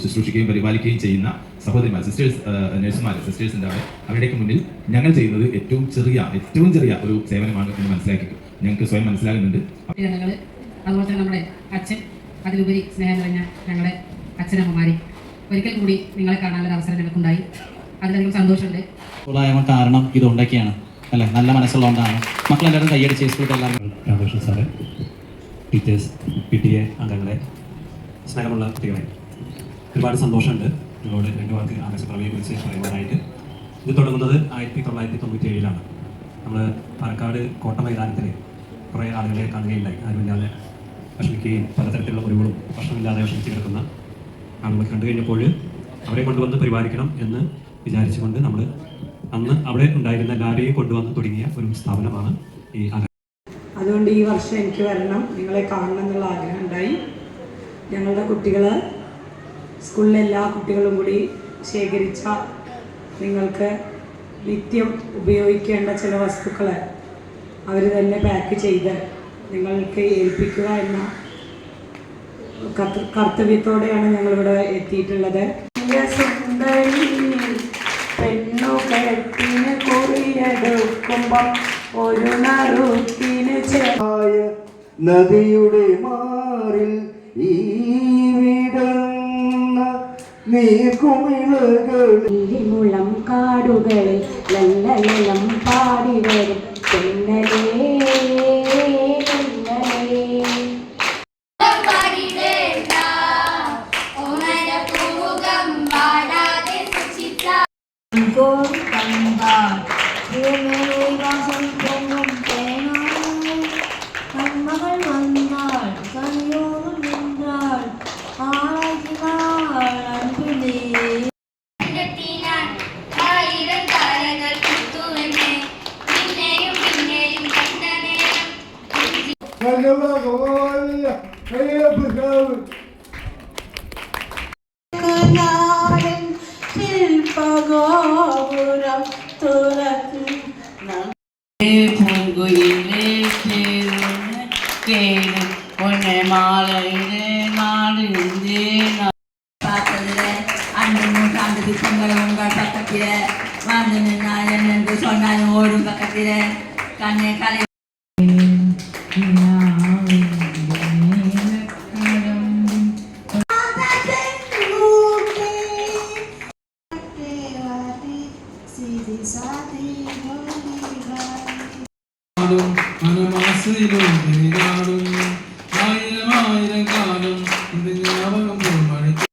ശുശ്രൂഷിക്കുകയും പരിപാലിക്കുകയും ചെയ്യുന്ന സഹോദരിമാർ, നഴ്സുമാർ, സിസ്റ്റേഴ്സിൻ്റെ അവരുടെയൊക്കെ മുന്നിൽ ഞങ്ങൾ ചെയ്യുന്നത് ഏറ്റവും ചെറിയ ഒരു സേവനമാണ് എന്ന് മനസ്സിലാക്കി ഞങ്ങൾക്ക് സ്വയം മനസ്സിലാകുന്നുണ്ട്. അതുപോലെ തന്നെ നമ്മുടെ അച്ഛൻ, അതിലുപരി സ്നേഹം നിറഞ്ഞ ഞങ്ങളുടെ അച്ഛനമ്മമാരെ ഒരിക്കൽ കൂടി നിങ്ങളെ കാണാനുള്ള അവസരം ഞങ്ങൾക്കുണ്ടായി. അതിലധികം സന്തോഷമുണ്ട്. കാരണം ഇതുണ്ടാക്കിയാണ് അല്ലേ, നല്ല മനസ്സുള്ളതുകൊണ്ടാണ്. മക്കളെല്ലാവരും കൈയടിച്ച് സ്കൂളിൽ എല്ലാവരും രാധാകൃഷ്ണൻ സാറെ, ടീച്ചേഴ്സ്, PTA അംഗങ്ങളെ, സ്നേഹമുള്ള കുട്ടികളെ, ഒരുപാട് സന്തോഷമുണ്ട് നിങ്ങളോട് രണ്ട് വാക്ക് ആകാശപ്രഭയെ കുറിച്ച് പറയുവാനായിട്ട്. ഇത് തുടങ്ങുന്നത് 1997 നമ്മൾ പാലക്കാട് കോട്ട മൈതാനത്തിൽ കുറേ ആളുകളെ കാണുകയുണ്ടായി. ആരുമില്ലാതെ വിഷമിക്കുകയും പലതരത്തിലുള്ള മുറിവുകളും ഭക്ഷണമില്ലാതെ വിഷമിച്ച് കിടക്കുന്ന ആളുകളെ കണ്ടു കഴിഞ്ഞപ്പോൾ അവരെ കൊണ്ടുവന്ന് പരിപാലിക്കണം എന്ന് വിചാരിച്ചുകൊണ്ട് നമ്മൾ അന്ന് അവിടെ ഉണ്ടായിരുന്ന എല്ലാവരെയും കൊണ്ടുവന്ന് തുടങ്ങിയ ഒരു സ്ഥാപനമാണ് ഈ. അതുകൊണ്ട് ഈ വർഷം എനിക്ക് വരണം, നിങ്ങളെ കാണണം എന്നുള്ള ആഗ്രഹം ഉണ്ടായി. ഞങ്ങളുടെ കുട്ടികൾ, സ്കൂളിലെ എല്ലാ കുട്ടികളും കൂടി ശേഖരിച്ച നിങ്ങൾക്ക് നിത്യം ഉപയോഗിക്കേണ്ട ചില വസ്തുക്കൾ അവർ തന്നെ പാക്ക് ചെയ്ത് നിങ്ങൾക്ക് ഏൽപ്പിക്കുക എന്ന കർത്തവ്യത്തോടെയാണ് ഞങ്ങളിവിടെ എത്തിയിട്ടുള്ളത്. പെണ്ണുകെട്ടിന് കുറിയെടുക്കുമ്പം ഒരു നറുക്കിന് ചേരായ നദിയുടെ മാറിൽ ഈ വിടർന്ന നീർക്കുമിളകളിൽ കാടുകളിൽ ലല്ലലം പാടി വരും പെണ്ണലേ കന്മകൾ വന്നാൽ കനിയോറും നിന്നാൽ ശില്പഗോപുരം തുറക്കും அஞ்சு திட்டங்களை உங்கள் பக்கத்தில் வந்து நின்னால் என்று சொன்னாலும் ஓடும் பக்கத்தில் கண்ணை கலை മനമാസയിലും നീരാടും ആയിരം കാലം ഇത് ജ്ഞാപകം പൂമണിക്ക്